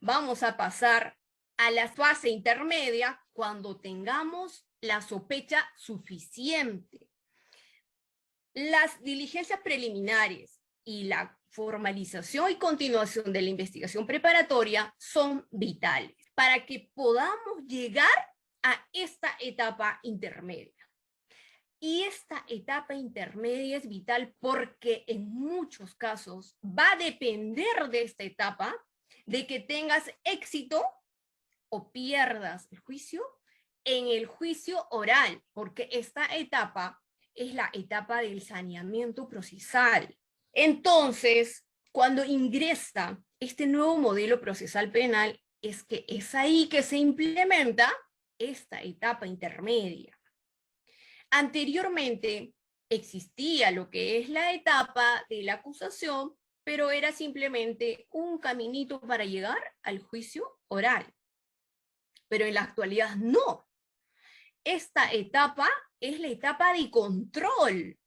Vamos a pasar a la fase intermedia cuando tengamos la sospecha suficiente. Las diligencias preliminares y la formalización y continuación de la investigación preparatoria son vitales para que podamos llegar a esta etapa intermedia. Y esta etapa intermedia es vital porque en muchos casos va a depender de esta etapa de que tengas éxito o pierdas el juicio en el juicio oral, porque esta etapa es la etapa del saneamiento procesal. Entonces, cuando ingresa este nuevo modelo procesal penal, es ahí que se implementa esta etapa intermedia. Anteriormente existía lo que es la etapa de la acusación, pero era simplemente un caminito para llegar al juicio oral. Pero en la actualidad no. Esta etapa es la etapa de control.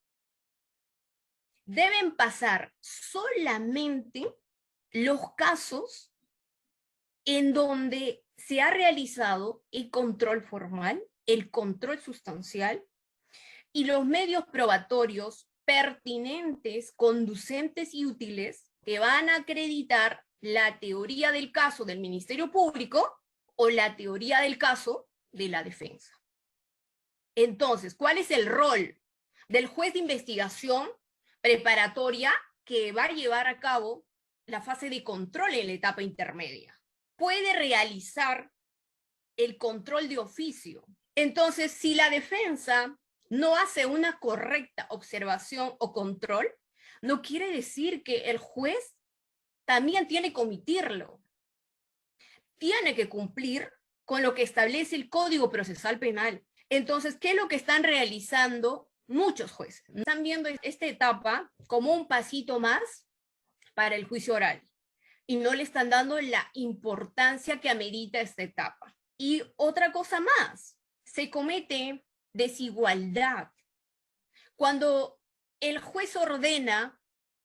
Deben pasar solamente los casos en donde se ha realizado el control formal, el control sustancial y los medios probatorios pertinentes, conducentes y útiles que van a acreditar la teoría del caso del Ministerio Público o la teoría del caso de la defensa. Entonces, ¿cuál es el rol del juez de investigación preparatoria que va a llevar a cabo la fase de control en la etapa intermedia? Puede realizar el control de oficio. Entonces, si la defensa no hace una correcta observación o control, no quiere decir que el juez también tiene que omitirlo. Tiene que cumplir con lo que establece el Código Procesal Penal. Entonces, ¿qué es lo que están realizando muchos jueces? Están viendo esta etapa como un pasito más para el juicio oral y no le están dando la importancia que amerita esta etapa. Y otra cosa más, se comete desigualdad. Cuando el juez ordena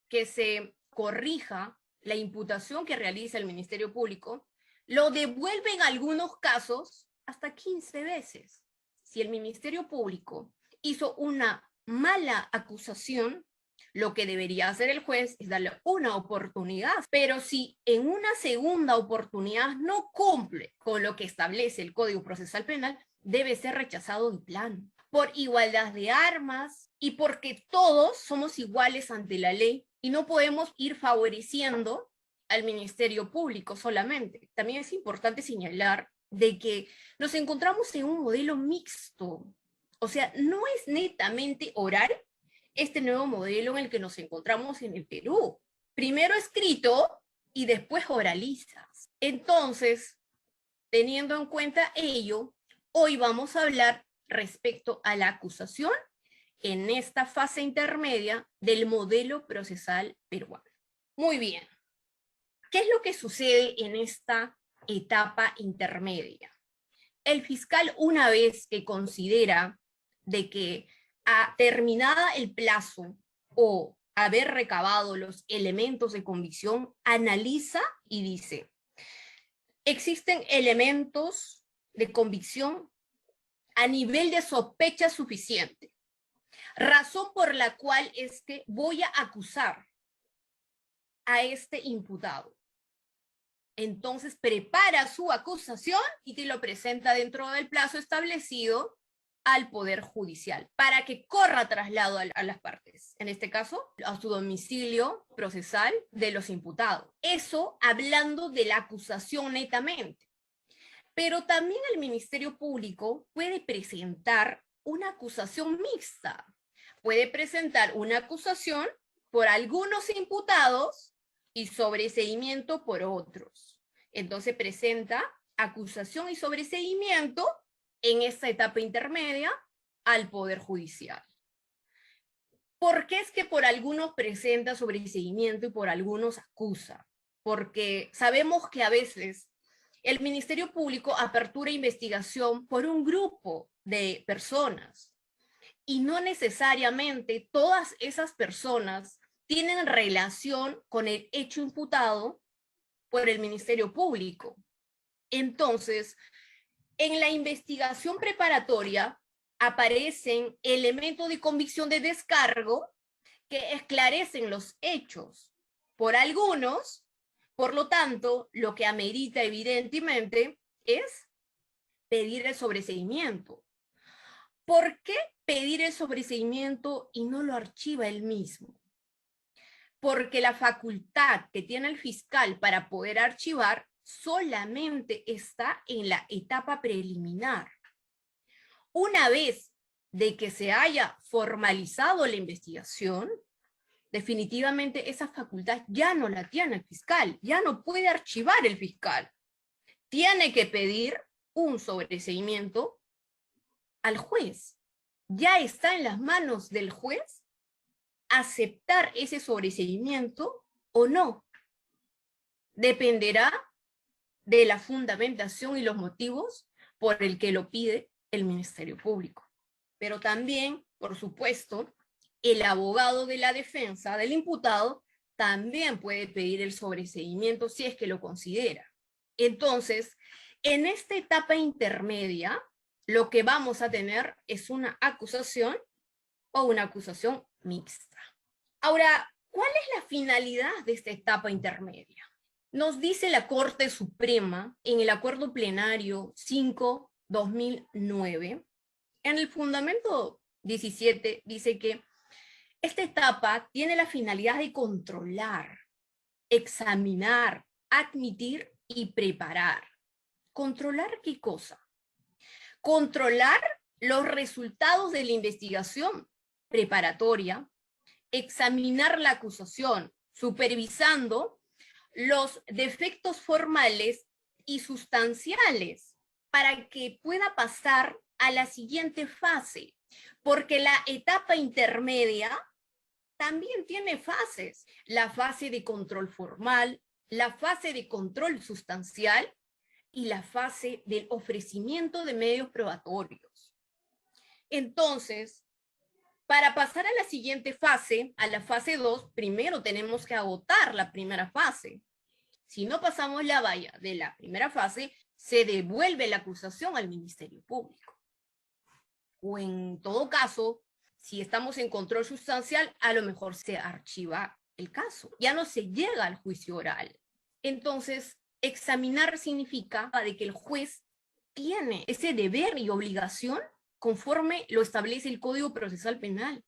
que se corrija la imputación que realiza el Ministerio Público, lo devuelve en algunos casos hasta 15 veces. Si el Ministerio Público hizo una mala acusación, lo que debería hacer el juez es darle una oportunidad, pero si en una segunda oportunidad no cumple con lo que establece el Código Procesal Penal, debe ser rechazado de plano, por igualdad de armas y porque todos somos iguales ante la ley y no podemos ir favoreciendo al Ministerio Público solamente. También es importante señalar de que nos encontramos en un modelo mixto, o sea, no es netamente oral este nuevo modelo en el que nos encontramos en el Perú. Primero escrito y después oralizas. Entonces, teniendo en cuenta ello, hoy vamos a hablar respecto a la acusación en esta fase intermedia del modelo procesal peruano. Muy bien. ¿Qué es lo que sucede en esta etapa intermedia? El fiscal, una vez que considera de que ha terminada el plazo o haber recabado los elementos de convicción, analiza y dice, existen elementos de convicción a nivel de sospecha suficiente, razón por la cual es que voy a acusar a este imputado. Entonces prepara su acusación y te lo presenta dentro del plazo establecido al Poder Judicial para que corra traslado a las partes, en este caso a su domicilio procesal de los imputados. Eso hablando de la acusación netamente. Pero también el Ministerio Público puede presentar una acusación mixta. Puede presentar una acusación por algunos imputados y sobreseimiento por otros. Entonces presenta acusación y sobreseimiento en esta etapa intermedia al Poder Judicial. ¿Por qué es que por algunos presenta sobreseimiento y por algunos acusa? Porque sabemos que a veces el Ministerio Público apertura investigación por un grupo de personas y no necesariamente todas esas personas tienen relación con el hecho imputado por el Ministerio Público. Entonces, en la investigación preparatoria aparecen elementos de convicción de descargo que esclarecen los hechos por algunos. Por lo tanto, lo que amerita evidentemente es pedir el sobreseimiento. ¿Por qué pedir el sobreseimiento y no lo archiva él mismo? Porque la facultad que tiene el fiscal para poder archivar solamente está en la etapa preliminar. Una vez de que se haya formalizado la investigación, definitivamente esa facultad ya no la tiene el fiscal, ya no puede archivar el fiscal. Tiene que pedir un sobreseimiento al juez. Ya está en las manos del juez aceptar ese sobreseimiento o no. Dependerá de la fundamentación y los motivos por el que lo pide el Ministerio Público. Pero también, por supuesto, el abogado de la defensa del imputado también puede pedir el sobreseimiento si es que lo considera. Entonces, en esta etapa intermedia, lo que vamos a tener es una acusación o una acusación mixta. Ahora, ¿cuál es la finalidad de esta etapa intermedia? Nos dice la Corte Suprema en el Acuerdo Plenario 5/2009, en el fundamento 17, dice que esta etapa tiene la finalidad de controlar, examinar, admitir y preparar. ¿Controlar qué cosa? Controlar los resultados de la investigación preparatoria, examinar la acusación, supervisando los defectos formales y sustanciales para que pueda pasar a la siguiente fase, porque la etapa intermedia también tiene fases, la fase de control formal, la fase de control sustancial y la fase del ofrecimiento de medios probatorios. Entonces, para pasar a la siguiente fase, a la fase 2, primero tenemos que agotar la primera fase. Si no pasamos la valla de la primera fase, se devuelve la acusación al Ministerio Público. O en todo caso, si estamos en control sustancial, a lo mejor se archiva el caso. Ya no se llega al juicio oral. Entonces, examinar significa de que el juez tiene ese deber y obligación conforme lo establece el Código Procesal Penal.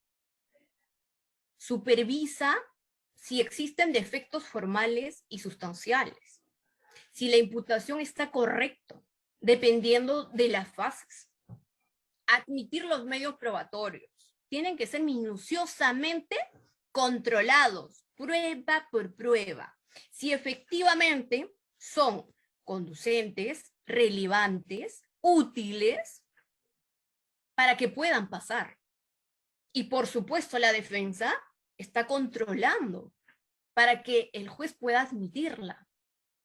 Supervisa si existen defectos formales y sustanciales, si la imputación está correcta, dependiendo de las fases. Admitir los medios probatorios. Tienen que ser minuciosamente controlados, prueba por prueba. Si efectivamente son conducentes, relevantes, útiles, para que puedan pasar. Y por supuesto la defensa está controlando para que el juez pueda admitirla.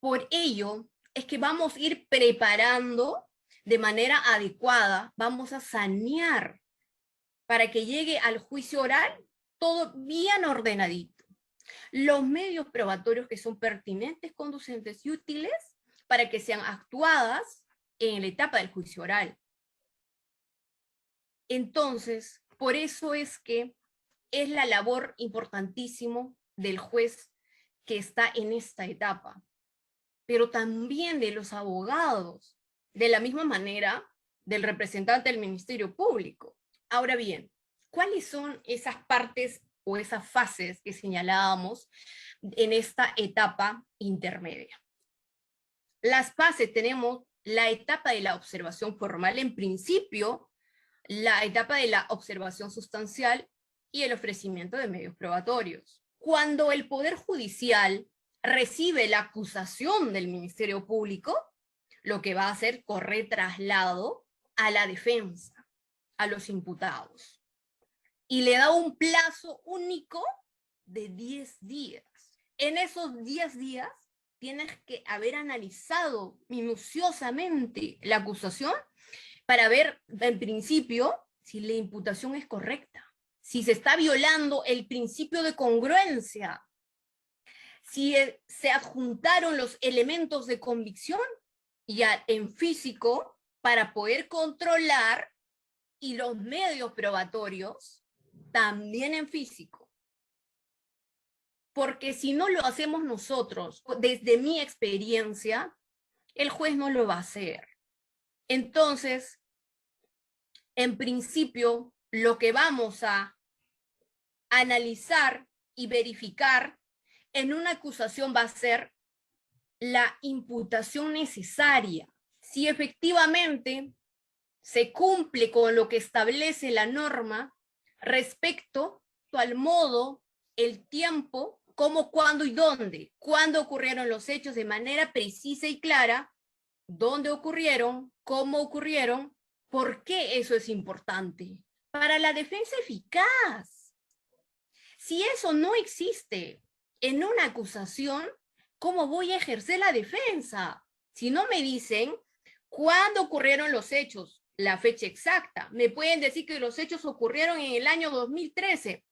Por ello es que vamos a ir preparando de manera adecuada, vamos a sanear para que llegue al juicio oral todo bien ordenadito. Los medios probatorios que son pertinentes, conducentes y útiles para que sean actuadas en la etapa del juicio oral. Entonces, por eso es que es la labor importantísimo del juez que está en esta etapa, pero también de los abogados, de la misma manera del representante del Ministerio Público. Ahora bien, ¿cuáles son esas partes o esas fases que señalábamos en esta etapa intermedia? Las fases tenemos la etapa de la observación formal en principio, la etapa de la observación sustancial y el ofrecimiento de medios probatorios. Cuando el Poder Judicial recibe la acusación del Ministerio Público, lo que va a hacer correr traslado a la defensa, a los imputados, y le da un plazo único de 10 días. En esos 10 días tienes que haber analizado minuciosamente la acusación para ver, en principio, si la imputación es correcta, si se está violando el principio de congruencia, Si se adjuntaron los elementos de convicción, ya en físico, para poder controlar, y los medios probatorios, también en físico. Porque si no lo hacemos nosotros, desde mi experiencia, el juez no lo va a hacer. Entonces, en principio, lo que vamos a analizar y verificar en una acusación va a ser la imputación necesaria. Si efectivamente se cumple con lo que establece la norma respecto al modo, el tiempo, cómo, cuándo y dónde. Cuándo ocurrieron los hechos de manera precisa y clara, dónde ocurrieron, cómo ocurrieron, por qué eso es importante. Para la defensa eficaz. Si eso no existe en una acusación, ¿cómo voy a ejercer la defensa? Si no me dicen cuándo ocurrieron los hechos, la fecha exacta. Me pueden decir que los hechos ocurrieron en el año 2013,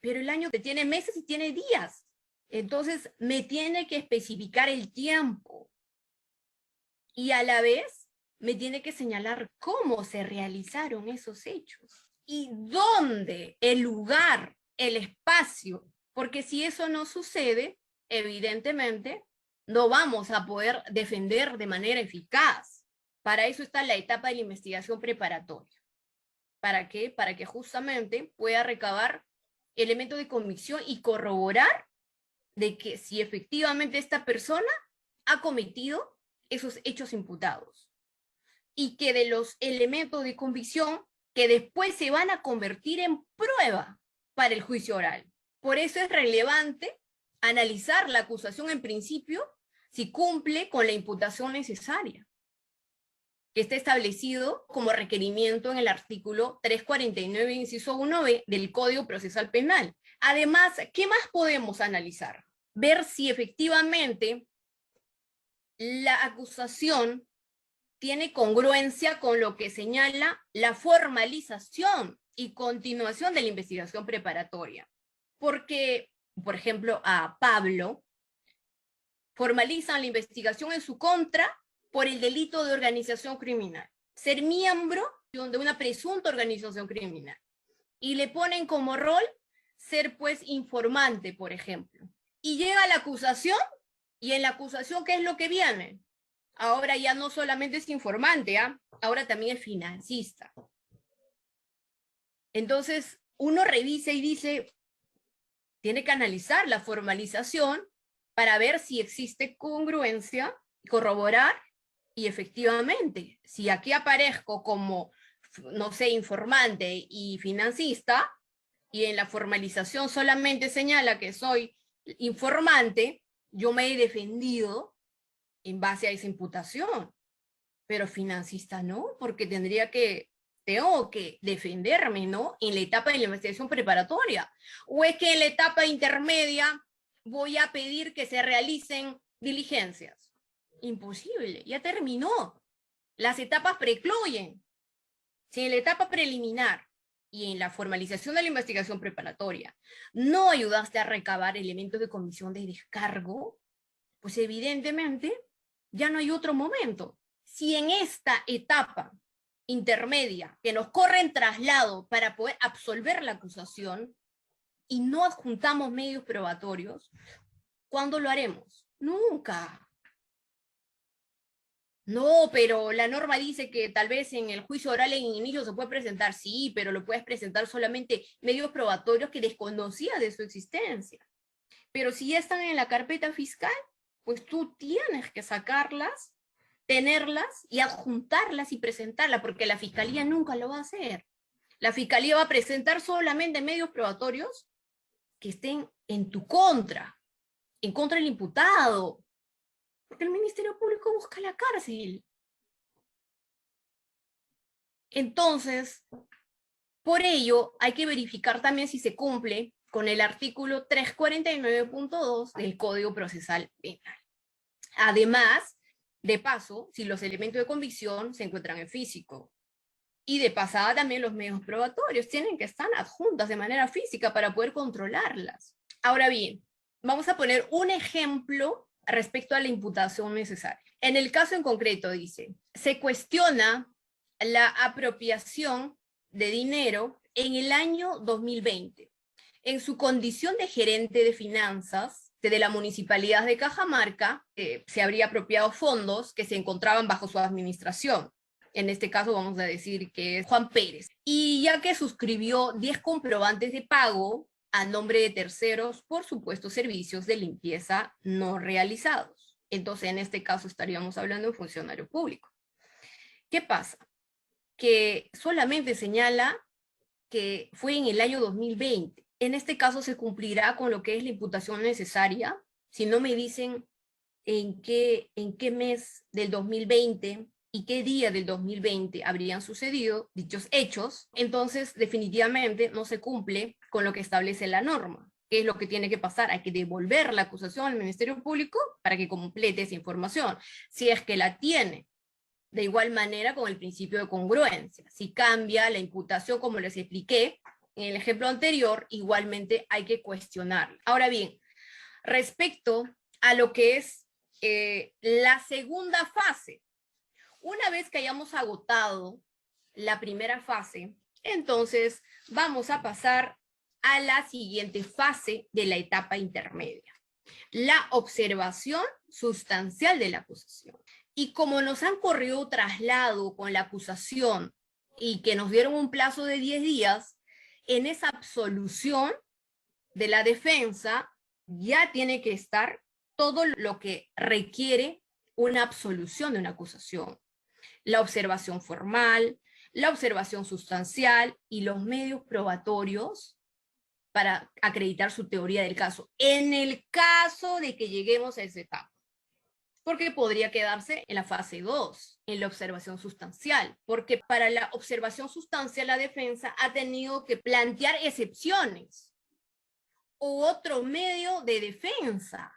pero el año tiene meses y tiene días. Entonces, me tiene que especificar el tiempo. Y a la vez, me tiene que señalar cómo se realizaron esos hechos y dónde, el lugar, el espacio, porque si eso no sucede, evidentemente, no vamos a poder defender de manera eficaz. Para eso está la etapa de la investigación preparatoria. ¿Para qué? Para que justamente pueda recabar elementos de convicción y corroborar de que si efectivamente esta persona ha cometido esos hechos imputados. Y que de los elementos de convicción que después se van a convertir en prueba para el juicio oral. Por eso es relevante analizar la acusación en principio si cumple con la imputación necesaria, que está establecido como requerimiento en el artículo 349, inciso 1b del Código Procesal Penal. Además, ¿qué más podemos analizar? Ver si efectivamente la acusación tiene congruencia con lo que señala la formalización y continuación de la investigación preparatoria. Porque, por ejemplo, a Pablo formalizan la investigación en su contra por el delito de organización criminal, ser miembro de una presunta organización criminal. Y le ponen como rol ser, pues, informante, por ejemplo. Y llega la acusación, y en la acusación, ¿qué es lo que viene? Ahora ya no solamente es informante, ahora también es financista. Entonces, uno revisa y dice, tiene que analizar la formalización para ver si existe congruencia, corroborar, y efectivamente, si aquí aparezco como, no sé, informante y financista, y en la formalización solamente señala que soy informante, yo me he defendido en base a esa imputación, pero financista no, porque tengo que defenderme, ¿no? En la etapa de la investigación preparatoria. O es que en la etapa intermedia voy a pedir que se realicen diligencias. Imposible, ya terminó. Las etapas precluyen. Si en la etapa preliminar y en la formalización de la investigación preparatoria no ayudaste a recabar elementos de comisión de descargo, pues evidentemente ya no hay otro momento. Si en esta etapa intermedia que nos corre en traslado para poder absolver la acusación y no adjuntamos medios probatorios, ¿cuándo lo haremos? Nunca. No, pero la norma dice que tal vez en el juicio oral en inicio se puede presentar, sí, pero lo puedes presentar solamente medios probatorios que desconocía de su existencia. Pero si ya están en la carpeta fiscal, pues tú tienes que sacarlas, tenerlas y adjuntarlas y presentarlas, porque la fiscalía nunca lo va a hacer. La fiscalía va a presentar solamente medios probatorios que estén en tu contra, en contra del imputado, porque el Ministerio Público busca la cárcel. Entonces, por ello, hay que verificar también si se cumple con el artículo 349.2 del Código Procesal Penal. Además, de paso, si los elementos de convicción se encuentran en físico. Y de pasada también los medios probatorios tienen que estar adjuntas de manera física para poder controlarlas. Ahora bien, vamos a poner un ejemplo respecto a la imputación necesaria. En el caso en concreto dice, se cuestiona la apropiación de dinero en el año 2020. En su condición de gerente de finanzas de la Municipalidad de Cajamarca, se habría apropiado fondos que se encontraban bajo su administración. En este caso vamos a decir que es Juan Pérez. Y ya que suscribió 10 comprobantes de pago a nombre de terceros por supuestos servicios de limpieza no realizados. Entonces, en este caso estaríamos hablando de un funcionario público. ¿Qué pasa? Que solamente señala que fue en el año 2020. En este caso se cumplirá con lo que es la imputación necesaria. Si no me dicen en qué mes del 2020 y qué día del 2020 habrían sucedido dichos hechos, entonces definitivamente no se cumple con lo que establece la norma. ¿Qué es lo que tiene que pasar? Hay que devolver la acusación al Ministerio Público para que complete esa información, si es que la tiene. De igual manera con el principio de congruencia. Si cambia la imputación, como les expliqué en el ejemplo anterior, igualmente hay que cuestionarla. Ahora bien, respecto a lo que es la segunda fase, una vez que hayamos agotado la primera fase, entonces vamos a pasar a la siguiente fase de la etapa intermedia, la observación sustancial de la acusación. Y como nos han corrido traslado con la acusación y que nos dieron un plazo de 10 días, en esa absolución de la defensa ya tiene que estar todo lo que requiere una absolución de una acusación. La observación formal, la observación sustancial y los medios probatorios para acreditar su teoría del caso, en el caso de que lleguemos a esa etapa. Porque podría quedarse en la fase 2, en la observación sustancial, porque para la observación sustancial la defensa ha tenido que plantear excepciones u otro medio de defensa.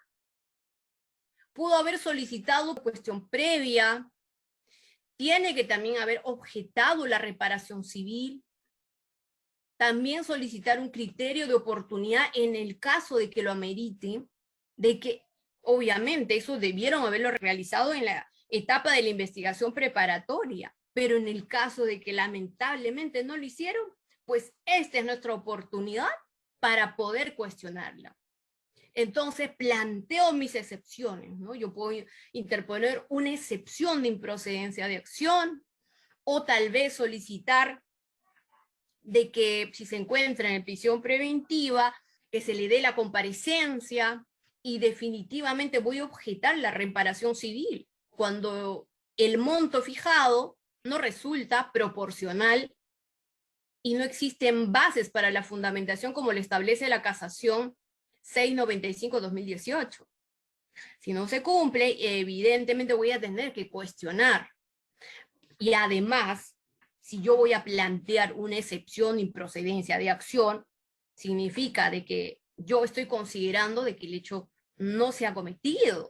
Pudo haber solicitado cuestión previa, tiene que también haber objetado la reparación civil, también solicitar un criterio de oportunidad en el caso de que lo amerite, de que obviamente eso debieron haberlo realizado en la etapa de la investigación preparatoria, pero en el caso de que lamentablemente no lo hicieron, pues esta es nuestra oportunidad para poder cuestionarla. Entonces planteo mis excepciones, ¿no? Yo puedo interponer una excepción de improcedencia de acción o tal vez solicitar de que si se encuentra en prisión preventiva, que se le dé la comparecencia y definitivamente voy a objetar la reparación civil cuando el monto fijado no resulta proporcional y no existen bases para la fundamentación como lo establece la casación 695-2018. Si no se cumple, evidentemente voy a tener que cuestionar. Y además, si yo voy a plantear una excepción de improcedencia de acción, significa de que yo estoy considerando de que el hecho no se ha cometido.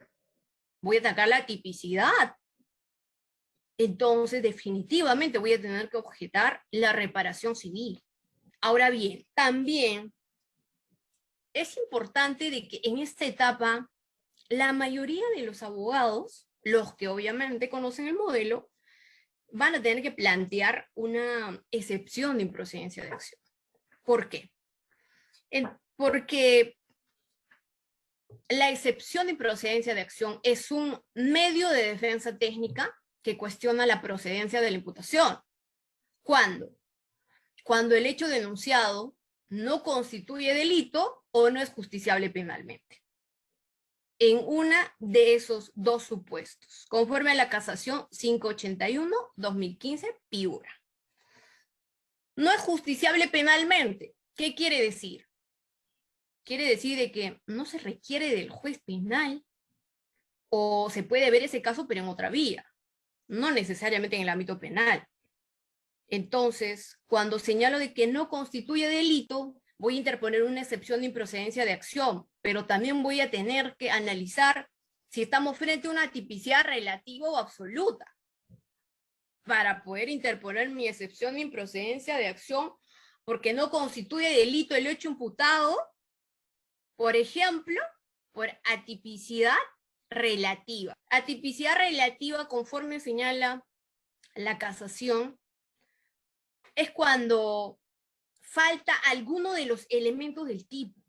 Voy a atacar la tipicidad. Entonces, definitivamente voy a tener que objetar la reparación civil. Ahora bien, también es importante de que en esta etapa la mayoría de los abogados, los que obviamente conocen el modelo, van a tener que plantear una excepción de improcedencia de acción. ¿Por qué? Porque la excepción de improcedencia de acción es un medio de defensa técnica que cuestiona la procedencia de la imputación. ¿Cuándo? Cuando el hecho denunciado no constituye delito o no es justiciable penalmente. En una de esos dos supuestos, conforme a la casación 581-2015, Piura. No es justiciable penalmente. ¿Qué quiere decir? Quiere decir de que no se requiere del juez penal o se puede ver ese caso pero en otra vía, no necesariamente en el ámbito penal. Entonces, cuando señalo de que no constituye delito, voy a interponer una excepción de improcedencia de acción, pero también voy a tener que analizar si estamos frente a una tipicidad relativa o absoluta para poder interponer mi excepción de improcedencia de acción, porque no constituye delito el hecho imputado, por ejemplo, por atipicidad relativa. Atipicidad relativa, conforme señala la casación, es cuando falta alguno de los elementos del tipo.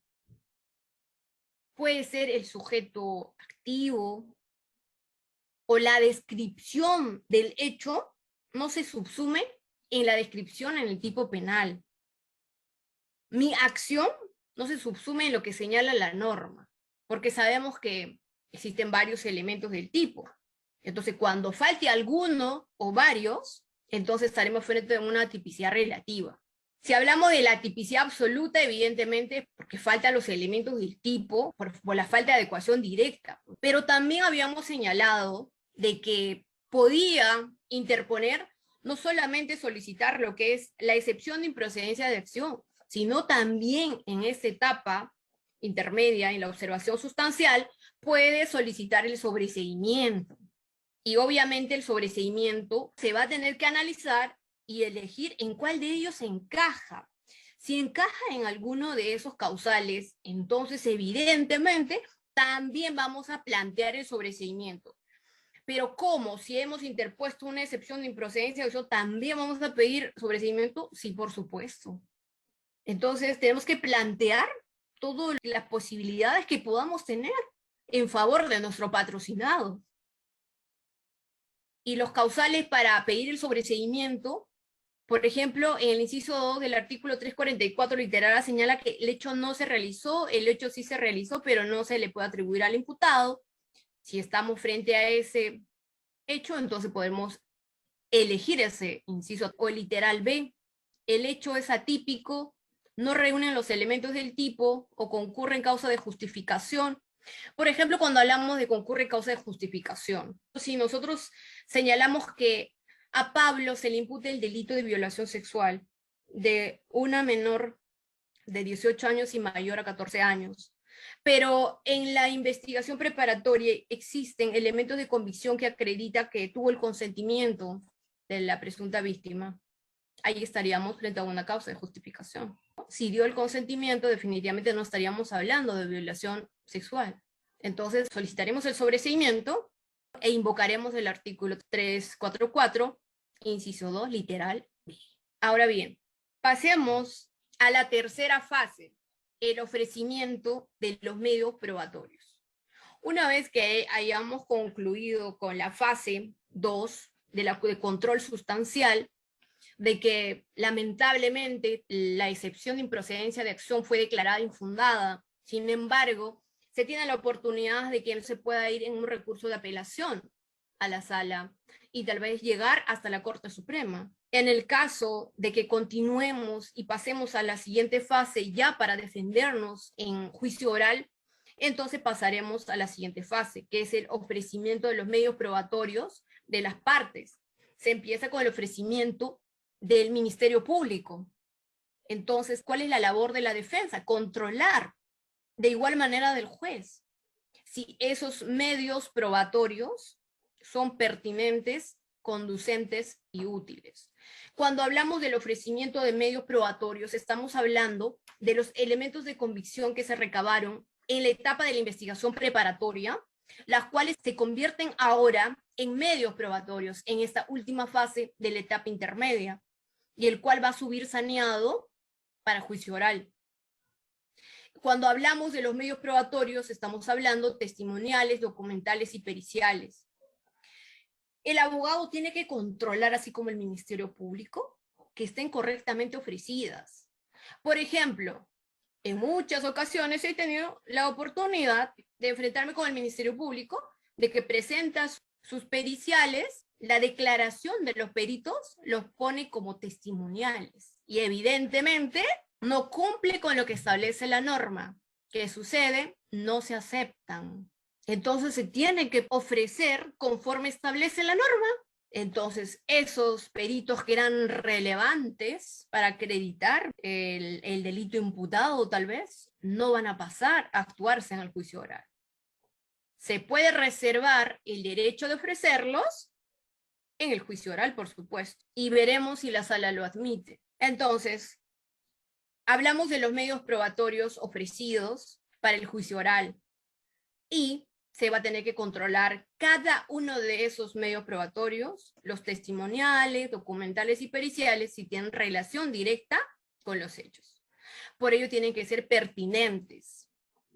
Puede ser el sujeto activo o la descripción del hecho no se subsume en la descripción en el tipo penal. Mi acción no se subsume en lo que señala la norma, porque sabemos que existen varios elementos del tipo. Entonces, cuando falte alguno o varios, entonces estaremos frente a una tipicidad relativa. Si hablamos de la tipicidad absoluta, evidentemente, porque faltan los elementos del tipo, por la falta de adecuación directa. Pero también habíamos señalado de que podía interponer no solamente solicitar lo que es la excepción de improcedencia de acción, sino también en esta etapa intermedia, en la observación sustancial, puede solicitar el sobreseimiento. Y obviamente el sobreseimiento se va a tener que analizar y elegir en cuál de ellos encaja. Si encaja en alguno de esos causales, entonces evidentemente también vamos a plantear el sobreseimiento. Pero ¿cómo? Si hemos interpuesto una excepción de improcedencia, ¿eso también vamos a pedir sobreseimiento? Sí, por supuesto. Entonces tenemos que plantear todas las posibilidades que podamos tener en favor de nuestro patrocinado. Y los causales para pedir el sobreseimiento, por ejemplo, en el inciso 2 del artículo 344 literal A señala que el hecho no se realizó, el hecho sí se realizó, pero no se le puede atribuir al imputado. Si estamos frente a ese hecho, entonces podemos elegir ese inciso. O el literal B, el hecho es atípico, no reúnen los elementos del tipo o concurre en causa de justificación. Por ejemplo, cuando hablamos de concurre causa de justificación, si nosotros señalamos que a Pablo se le impute el delito de violación sexual de una menor de 18 años y mayor a 14 años, pero en la investigación preparatoria existen elementos de convicción que acredita que tuvo el consentimiento de la presunta víctima, ahí estaríamos frente a una causa de justificación. Si dio el consentimiento, definitivamente no estaríamos hablando de violación sexual. Entonces solicitaremos el sobreseimiento e invocaremos el artículo 344, inciso 2, literal B. Ahora bien, pasemos a la tercera fase, el ofrecimiento de los medios probatorios. Una vez que hayamos concluido con la fase 2 de control sustancial, de que lamentablemente la excepción de improcedencia de acción fue declarada infundada, sin embargo, se tiene la oportunidad de que se pueda ir en un recurso de apelación a la sala y tal vez llegar hasta la Corte Suprema. En el caso de que continuemos y pasemos a la siguiente fase ya para defendernos en juicio oral, entonces pasaremos a la siguiente fase, que es el ofrecimiento de los medios probatorios de las partes. Se empieza con el ofrecimiento del Ministerio Público. Entonces, ¿cuál es la labor de la defensa? Controlar de igual manera del juez si esos medios probatorios son pertinentes, conducentes y útiles. Cuando hablamos del ofrecimiento de medios probatorios, estamos hablando de los elementos de convicción que se recabaron en la etapa de la investigación preparatoria, las cuales se convierten ahora en medios probatorios en esta última fase de la etapa intermedia, y el cual va a subir saneado para juicio oral. Cuando hablamos de los medios probatorios, estamos hablando testimoniales, documentales y periciales. El abogado tiene que controlar, así como el Ministerio Público, que estén correctamente ofrecidas. Por ejemplo, en muchas ocasiones he tenido la oportunidad de enfrentarme con el Ministerio Público, de que presenta sus periciales, la declaración de los peritos los pone como testimoniales. Y evidentemente no cumple con lo que establece la norma. ¿Qué sucede? No se aceptan. Entonces se tiene que ofrecer conforme establece la norma. Entonces, esos peritos que eran relevantes para acreditar el delito imputado, tal vez, no van a pasar a actuarse en el juicio oral. Se puede reservar el derecho de ofrecerlos en el juicio oral, por supuesto, y veremos si la sala lo admite. Entonces, hablamos de los medios probatorios ofrecidos para el juicio oral. y se va a tener que controlar cada uno de esos medios probatorios, los testimoniales, documentales y periciales, si tienen relación directa con los hechos. Por ello tienen que ser pertinentes.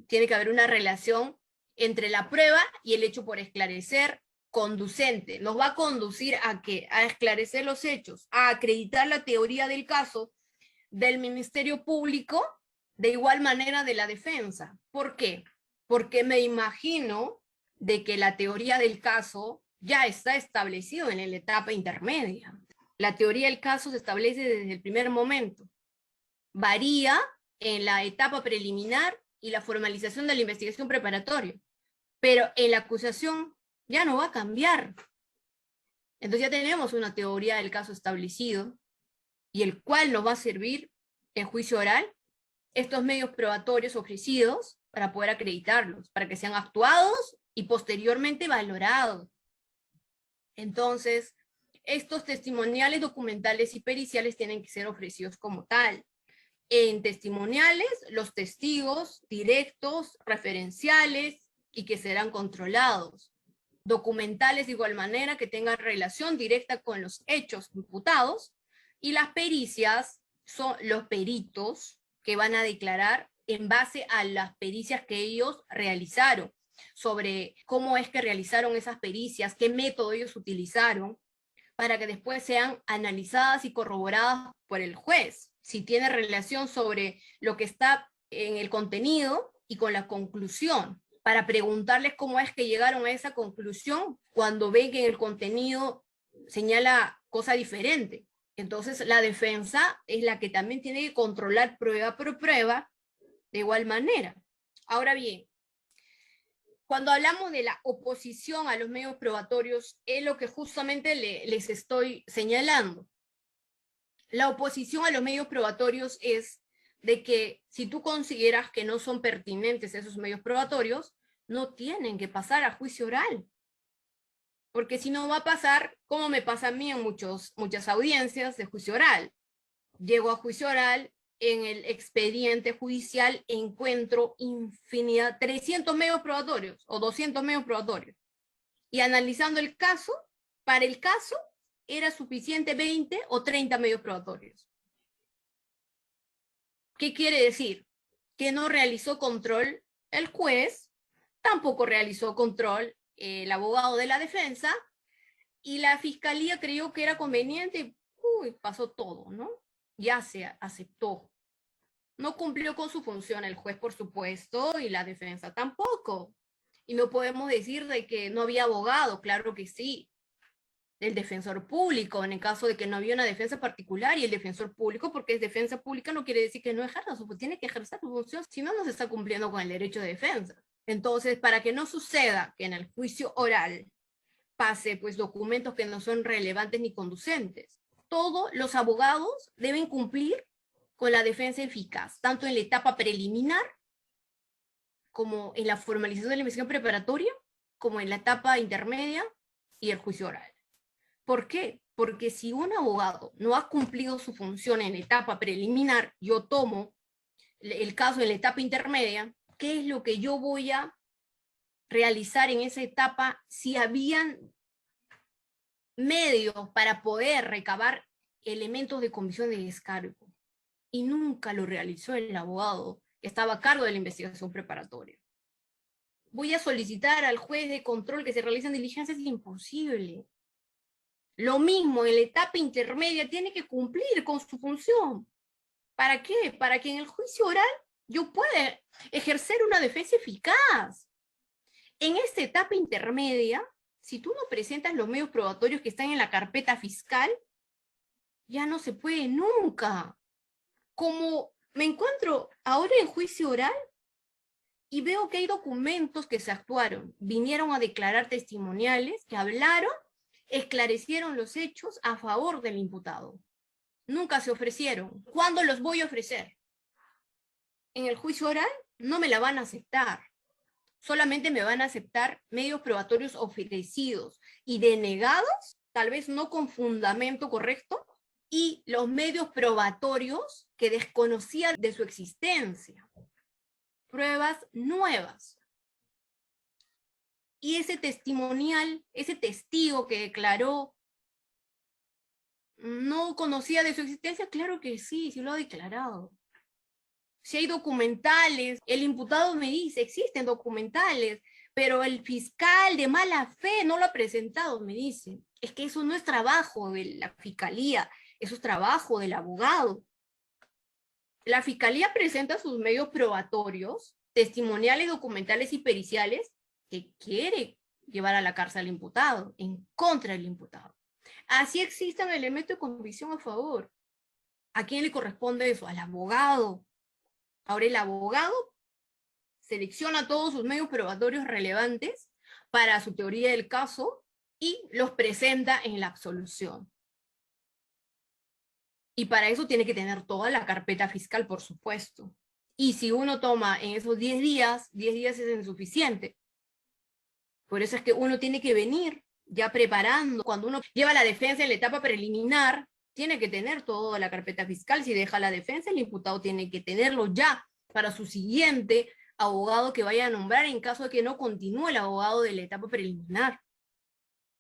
Tiene que haber una relación entre la prueba y el hecho por esclarecer, conducente. Nos va a conducir a qué? A esclarecer los hechos, a acreditar la teoría del caso del Ministerio Público, de igual manera de la defensa. ¿Por qué? Porque me imagino de que la teoría del caso ya está establecido en la etapa intermedia. La teoría del caso se establece desde el primer momento. Varía en la etapa preliminar y la formalización de la investigación preparatoria, pero en la acusación ya no va a cambiar. Entonces ya tenemos una teoría del caso establecido y el cual nos va a servir en juicio oral estos medios probatorios ofrecidos para poder acreditarlos, para que sean actuados y posteriormente valorados. Entonces, estos testimoniales, documentales y periciales tienen que ser ofrecidos como tal. En testimoniales, los testigos directos, referenciales y que serán controlados. Documentales de igual manera que tengan relación directa con los hechos imputados, y las pericias son los peritos que van a declarar en base a las pericias que ellos realizaron, sobre cómo es que realizaron esas pericias, qué método ellos utilizaron, para que después sean analizadas y corroboradas por el juez, si tiene relación sobre lo que está en el contenido y con la conclusión, para preguntarles cómo es que llegaron a esa conclusión cuando ven que en el contenido señala cosa diferente. Entonces la defensa es la que también tiene que controlar prueba por prueba de igual manera. Ahora bien, cuando hablamos de la oposición a los medios probatorios, es lo que justamente les estoy señalando. La oposición a los medios probatorios es de que si tú consideras que no son pertinentes esos medios probatorios, no tienen que pasar a juicio oral. Porque si no va a pasar, como me pasa a mí en muchas audiencias de juicio oral. Llego a juicio oral, en el expediente judicial encuentro infinidad, 300 medios probatorios o 200 medios probatorios. Y analizando el caso, para el caso era suficiente 20 o 30 medios probatorios. ¿Qué quiere decir? Que no realizó control el juez, tampoco realizó control el abogado de la defensa, y la fiscalía creyó que era conveniente, pasó todo, ¿no? Ya se aceptó. No cumplió con su función el juez, por supuesto, y la defensa tampoco. Y no podemos decir de que no había abogado, claro que sí. El defensor público, en el caso de que no había una defensa particular, y el defensor público, porque es defensa pública, no quiere decir que no ejerza tiene que ejercer su función, si no, no se está cumpliendo con el derecho de defensa. Entonces, para que no suceda que en el juicio oral pase pues documentos que no son relevantes ni conducentes, todos los abogados deben cumplir con la defensa eficaz, tanto en la etapa preliminar, como en la formalización de la investigación preparatoria, como en la etapa intermedia y el juicio oral. ¿Por qué? Porque si un abogado no ha cumplido su función en la etapa preliminar, yo tomo el caso en la etapa intermedia, ¿qué es lo que yo voy a realizar en esa etapa si habían medios para poder recabar elementos de comisión de descargo? Y nunca lo realizó el abogado que estaba a cargo de la investigación preparatoria. Voy a solicitar al juez de control que se realicen diligencias, es imposible. Lo mismo en la etapa intermedia, tiene que cumplir con su función. ¿Para qué? Para que en el juicio oral yo pueda ejercer una defensa eficaz. En esta etapa intermedia, si tú no presentas los medios probatorios que están en la carpeta fiscal, ya no se puede nunca. Como me encuentro ahora en juicio oral y veo que hay documentos que se actuaron, vinieron a declarar testimoniales, que hablaron, esclarecieron los hechos a favor del imputado. Nunca se ofrecieron. ¿Cuándo los voy a ofrecer? En el juicio oral no me la van a aceptar. Solamente me van a aceptar medios probatorios ofrecidos y denegados, tal vez no con fundamento correcto, y los medios probatorios que desconocían de su existencia. Pruebas nuevas. y ese testimonial, ese testigo que declaró, ¿no conocía de su existencia? Claro que sí, sí lo ha declarado. Si hay documentales, el imputado me dice, existen documentales, pero el fiscal de mala fe no lo ha presentado, me dice. Es que eso no es trabajo de la fiscalía, eso es trabajo del abogado. La fiscalía presenta sus medios probatorios, testimoniales, documentales y periciales que quiere llevar a la cárcel al imputado, en contra del imputado. Así existen elementos de convicción a favor. ¿A quién le corresponde eso? Al abogado. Ahora el abogado selecciona todos sus medios probatorios relevantes para su teoría del caso y los presenta en la absolución. Y para eso tiene que tener toda la carpeta fiscal, por supuesto. Y si uno toma en esos 10 días es insuficiente. Por eso es que uno tiene que venir ya preparando. Cuando uno lleva la defensa en la etapa preliminar, tiene que tener toda la carpeta fiscal. Si deja la defensa, el imputado tiene que tenerlo ya para su siguiente abogado que vaya a nombrar en caso de que no continúe el abogado de la etapa preliminar.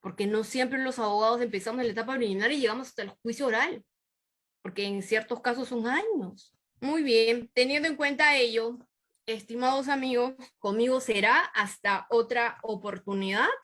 Porque no siempre los abogados empezamos en la etapa preliminar y llegamos hasta el juicio oral, porque en ciertos casos son años. Muy bien, teniendo en cuenta ello, estimados amigos, conmigo será hasta otra oportunidad.